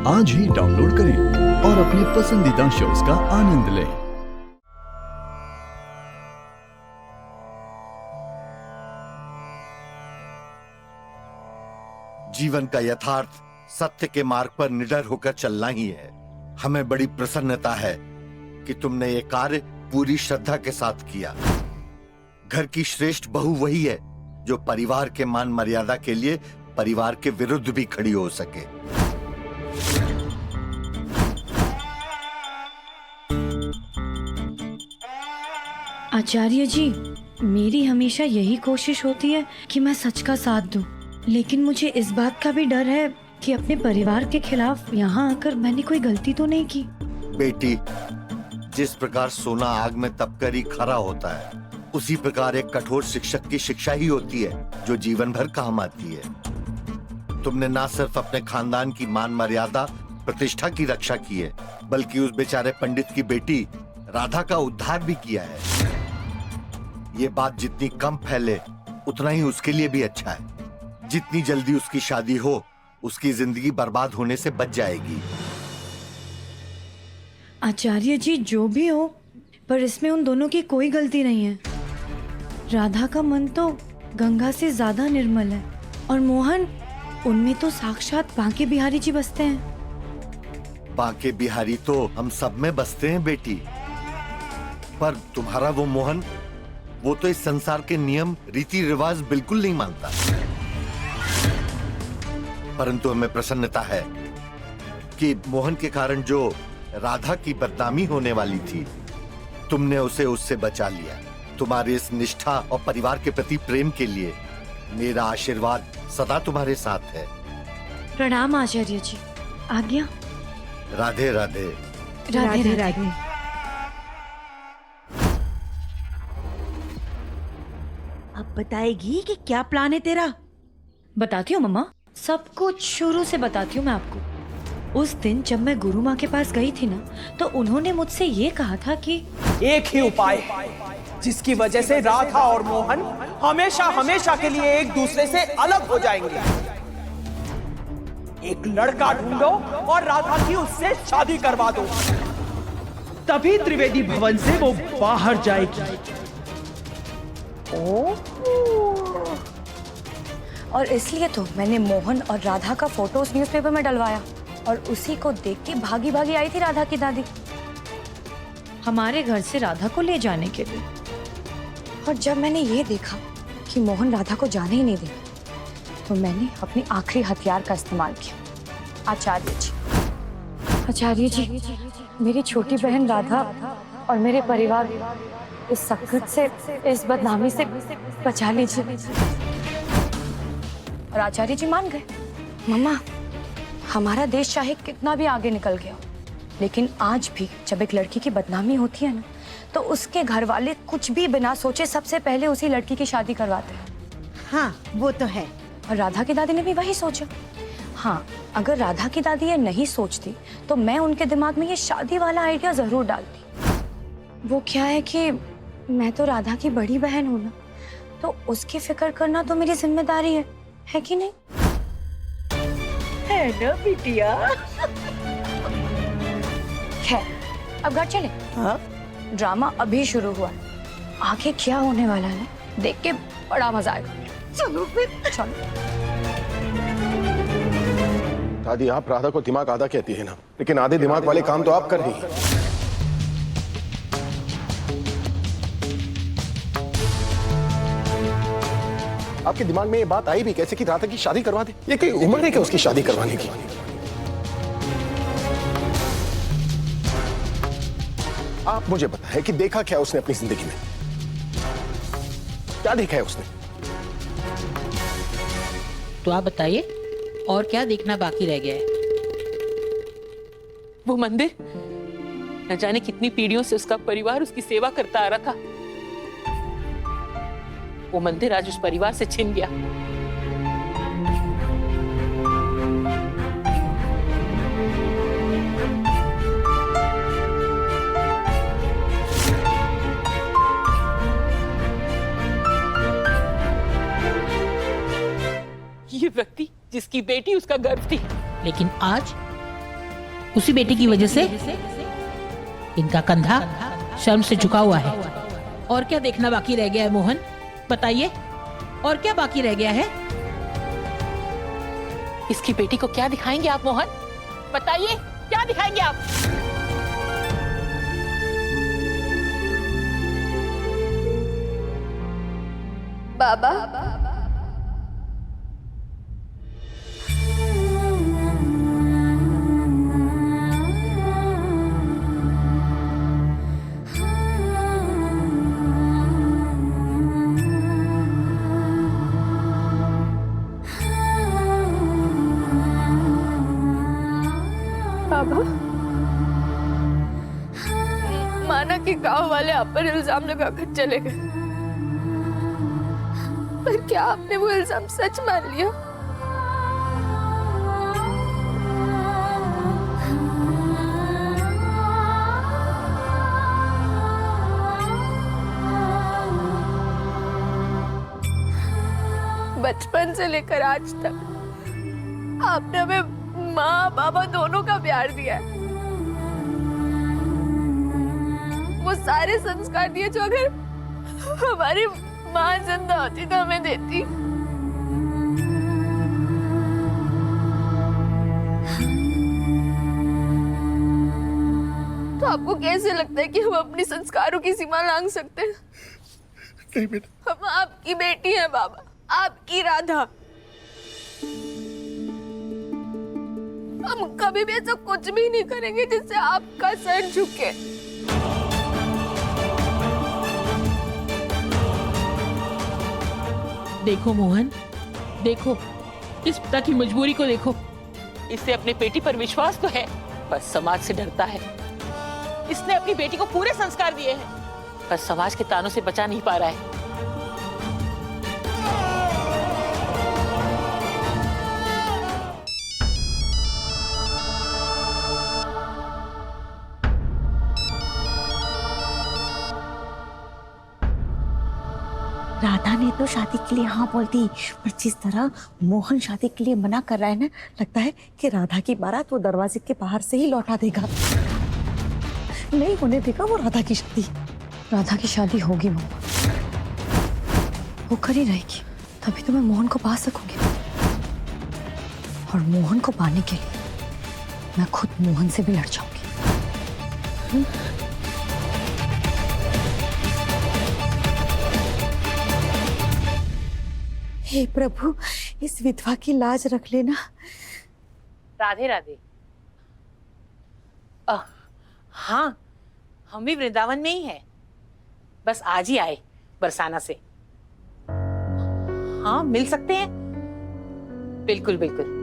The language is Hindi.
आज ही डाउनलोड करें और अपने पसंदीदा शोज का आनंद लें। जीवन का यथार्थ सत्य के मार्ग पर निडर होकर चलना ही है। हमें बड़ी प्रसन्नता है कि तुमने ये कार्य पूरी श्रद्धा के साथ किया। घर की श्रेष्ठ बहू वही है जो परिवार के मान मर्यादा के लिए परिवार के विरुद्ध भी खड़ी हो सके। आचार्य जी, मेरी हमेशा यही कोशिश होती है कि मैं सच का साथ दूं, लेकिन मुझे इस बात का भी डर है कि अपने परिवार के खिलाफ यहाँ आकर मैंने कोई गलती तो नहीं की। बेटी, जिस प्रकार सोना आग में तपकर ही खरा होता है, उसी प्रकार एक कठोर शिक्षक की शिक्षा ही होती है जो जीवन भर काम आती है। तुमने ना सिर्फ अपने खानदान की मान मर्यादा प्रतिष्ठा की रक्षा की है, बल्कि उस बेचारे पंडित की बेटी राधा का उद्धार भी किया है। ये बात जितनी कम फैले उतना ही उसके लिए भी अच्छा है। जितनी जल्दी उसकी शादी हो, उसकी जिंदगी बर्बाद होने से बच जाएगी। आचार्य जी, जो भी हो, पर इसमें उन दोनों की कोई गलती नहीं है। राधा का मन तो गंगा से ज्यादा निर्मल है और मोहन, उनमें तो साक्षात बांके बिहारी जी बसते हैं। बांके बिहारी तो हम सब में बसते हैं बेटी, पर तुम्हारा वो मोहन, वो तो इस संसार के नियम रीति रिवाज बिल्कुल नहीं मानता। परंतु हमें प्रसन्नता है कि मोहन के कारण जो राधा की बदनामी होने वाली थी, तुमने उसे उससे बचा लिया। तुम्हारे इस निष्ठा और परिवार के प्रति प्रेम के लिए मेरा आशीर्वाद सदा तुम्हारे साथ है। प्रणाम आचार्य जी। आज्ञा। राधे राधे। राधे राधे। अब बताएगी कि क्या प्लान है तेरा? बताती हूँ मम्मा, सब कुछ शुरू से बताती हूँ मैं आपको। उस दिन जब मैं गुरु माँ के पास गई थी ना, तो उन्होंने मुझसे ये कहा था कि एक ही उपाय है जिसकी वजह से राधा और मोहन हमेशा हमेशा के लिए एक दूसरे से अलग हो जाएंगे। एक लड़का ढूंढो और राधा की उससे शादी करवा दो, तभी त्रिवेदी भवन से वो बाहर जाएगी। और इसलिए तो मैंने मोहन और राधा का फोटो उस न्यूज़पेपर में डलवाया और उसी को देख के भागी भागी आई थी राधा की दादी हमारे घर से राधा को ले जाने के लिए। और जब मैंने ये देखा कि मोहन राधा को जाने ही नहीं देगा, तो मैंने अपनी आखिरी हथियार का इस्तेमाल किया। आचार्य जी, मेरी छोटी बहन राधा और मेरे परिवार इस संकट से, इस बदनामी से बचा लीजिए। और आचार्य जी मान गए। मम्मा, हमारा देश चाहे कितना भी आगे निकल गया, लेकिन आज भी जब एक लड़की की बदनामी होती है ना, तो उसके घर वाले कुछ भी बिना सोचे सबसे पहले उसी लड़की की शादी करवाते हैं। हाँ, वो तो है। और राधा की दादी ने भी वही सोचा। हाँ, अगर राधा की दादी ये नहीं सोचती तो मैं उनके दिमाग में ये शादी वाला आइडिया जरूर डालती। वो क्या है कि मैं तो राधा की बड़ी बहन हूं ना, तो उसकी फिक्र करना तो मेरी जिम्मेदारी है कि नहीं? है ना बिटिया? खैर, अब घर चले। हाँ? ड्रामा अभी शुरू हुआ है, आगे क्या होने वाला है देख के बड़ा मजा आएगा। चलो फिर। चलो। दादी, आप राधा को दिमाग आधा कहती है ना, लेकिन आधे दिमाग वाले काम तो आप कर रही हैं। आपके दिमाग में ये बात आई भी कैसे कि राधा की शादी करवा दे? ये कोई उम्र है क्या उसकी शादी करवाने की? आप मुझे बताएं कि देखा क्या उसने अपनी जिंदगी में? क्या देखा है उसने? तो आप बताइए, और क्या देखना बाकी रह गया है? वो मंदिर, न जाने कितनी पीढ़ियों से उसका परिवार उसकी सेवा करता आ रहा था। वो मंदिर आज उस परिवार से छिन गया। ये व्यक्ति जिसकी बेटी उसका गर्व थी, लेकिन आज उसी बेटी की वजह से इनका कंधा शर्म से झुका हुआ है। और क्या देखना बाकी रह गया है मोहन, बताइए, और क्या बाकी रह गया है? इसकी बेटी को क्या दिखाएंगे आप मोहन? बताइए, क्या दिखाएंगे आप? बाबा, बाबा, माना कि गांव वाले आप पर इल्जाम लगाकर चले गए, पर क्या आपने वो इल्जाम सच मान लिया? बचपन से लेकर आज तक आपने हमें माँ बाबा दोनों का प्यार दिया है। वो सारे संस्कार दिए जो अगर हमारी माँ जिंदा होती तो हमें देती। तो आपको कैसे लगता है कि हम अपनी संस्कारों की सीमा लांघ सकते हैं? नहीं बेटा, हम आपकी बेटी हैं बाबा, आपकी राधा। हम कभी भी ऐसा कुछ भी नहीं करेंगे जिससे आपका सर झुके। देखो मोहन, देखो इस पिता की मजबूरी को देखो। इससे अपने बेटी पर विश्वास तो है, बस समाज से डरता है। इसने अपनी बेटी को पूरे संस्कार दिए हैं, पर समाज के तानों से बचा नहीं पा रहा है। राधा ने तो शादी के लिए हाँ बोल दी, पर जिस तरह मोहन शादी के लिए मना कर रहा है ना, लगता है कि राधा की बारात वो दरवाजे के बाहर से ही लौटा देगा, नहीं होने देगा वो राधा की शादी। राधा की शादी होगी मम्मा, होकर ही रहेगी, तभी तो मैं मोहन को पा सकूंगी। और मोहन को पाने के लिए मैं खुद मोहन से भी लड़ जाऊंगी। हे प्रभु, इस विधवा की लाज रख लेना। राधे राधे। हाँ, हम भी वृंदावन में ही हैं, बस आज ही आए बरसाना से। हाँ, मिल सकते हैं? बिल्कुल बिल्कुल।